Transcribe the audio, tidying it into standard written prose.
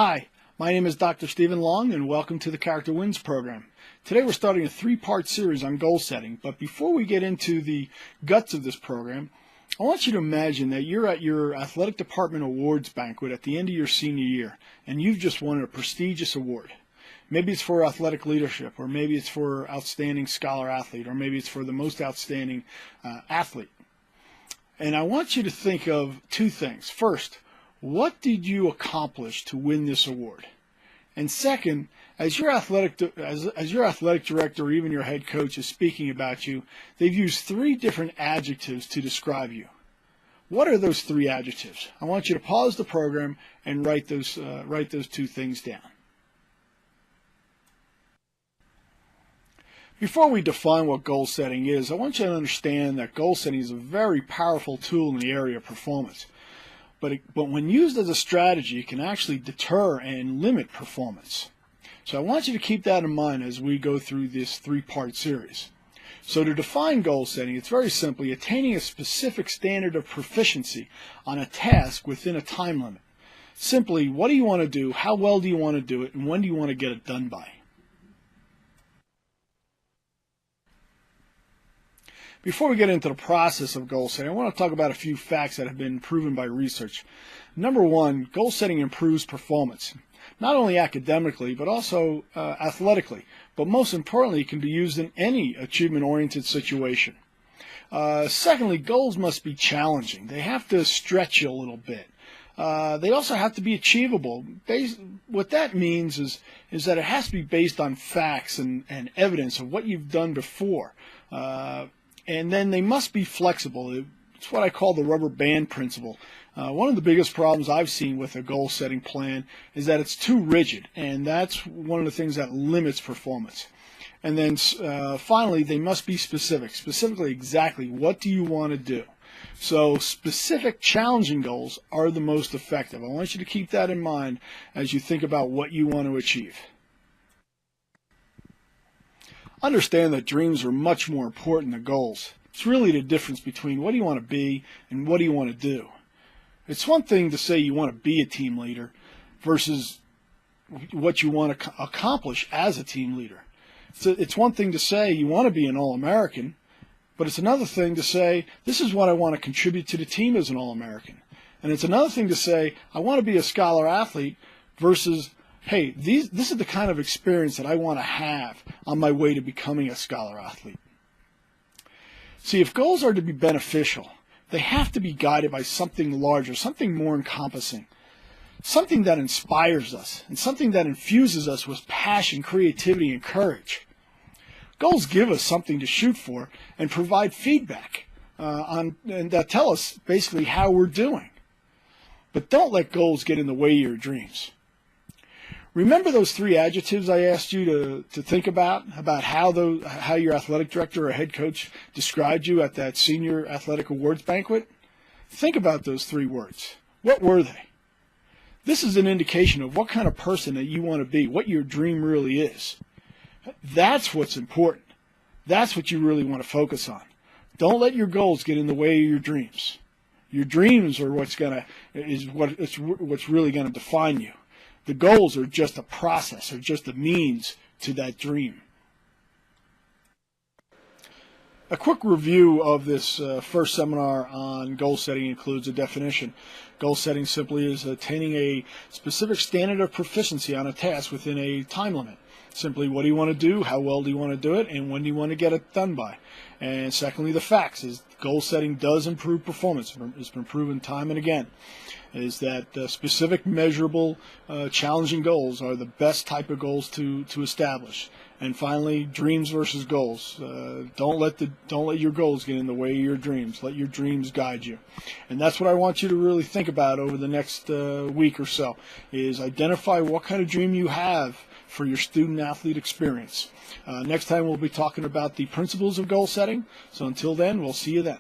Hi, my name is Dr. Stephen Long and welcome to the Character Wins program. Today we're starting a three-part series on goal setting, but before we get into the guts of this program, I want you to imagine that you're at your athletic department awards banquet at the end of your senior year and you've just won a prestigious award. Maybe it's for athletic leadership, or maybe it's for outstanding scholar athlete, or maybe it's for the most outstanding athlete. And I want you to think of two things. First, what did you accomplish to win this award? And second, as your athletic director or even your head coach is speaking about you, they've used three different adjectives to describe you. What are those three adjectives? I want you to pause the program and write those two things down. Before we define what goal setting is, I want you to understand that goal setting is a very powerful tool in the area of performance. But when used as a strategy, it can actually deter and limit performance. So I want you to keep that in mind as we go through this three-part series. So to define goal setting, it's very simply attaining a specific standard of proficiency on a task within a time limit. Simply, what do you want to do, how well do you want to do it, and when do you want to get it done by? Before we get into the process of goal setting, I want to talk about a few facts that have been proven by research. Number one, goal setting improves performance, not only academically, but also athletically. But most importantly, it can be used in any achievement-oriented situation. Secondly, goals must be challenging. They have to stretch you a little bit. They also have to be achievable. What that means is that it has to be based on facts and evidence of what you've done before. And then they must be flexible. It's what I call the rubber band principle. One of the biggest problems I've seen with a goal-setting plan is that it's too rigid, and that's one of the things that limits performance. And then finally, they must be specific. Specifically, exactly what do you want to do? So specific, challenging goals are the most effective. I want you to keep that in mind as you think about what you want to achieve. Understand that dreams are much more important than goals. It's really the difference between what do you want to be and what do you want to do. It's one thing to say you want to be a team leader versus what you want to accomplish as a team leader. So it's one thing to say you want to be an All-American, but it's another thing to say this is what I want to contribute to the team as an All-American. And it's another thing to say I want to be a scholar athlete versus hey, this is the kind of experience that I want to have on my way to becoming a scholar athlete. See, if goals are to be beneficial, they have to be guided by something larger, something more encompassing, something that inspires us, and something that infuses us with passion, creativity, and courage. Goals give us something to shoot for and provide feedback and that tell us basically how we're doing. But don't let goals get in the way of your dreams. Remember those three adjectives I asked you to think about how your athletic director or head coach described you at that senior athletic awards banquet? Think about those three words. What were they? This is an indication of what kind of person that you want to be, what your dream really is. That's what's important. That's what you really want to focus on. Don't let your goals get in the way of your dreams. Your dreams are what's really going to define you. The goals are just a process, or just a means to that dream. A quick review of this first seminar on goal setting includes a definition. Goal setting simply is attaining a specific standard of proficiency on a task within a time limit. Simply, what do you want to do, how well do you want to do it, and when do you want to get it done by? And secondly, the facts is goal setting does improve performance. It's been proven time and again. Is that specific, measurable, challenging goals are the best type of goals to establish. And finally, dreams versus goals. Don't let your goals get in the way of your dreams. Let your dreams guide you. And that's what I want you to really think about over the next week or so, is identify what kind of dream you have for your student-athlete experience. Next time we'll be talking about the principles of goal setting. So until then, we'll see you then.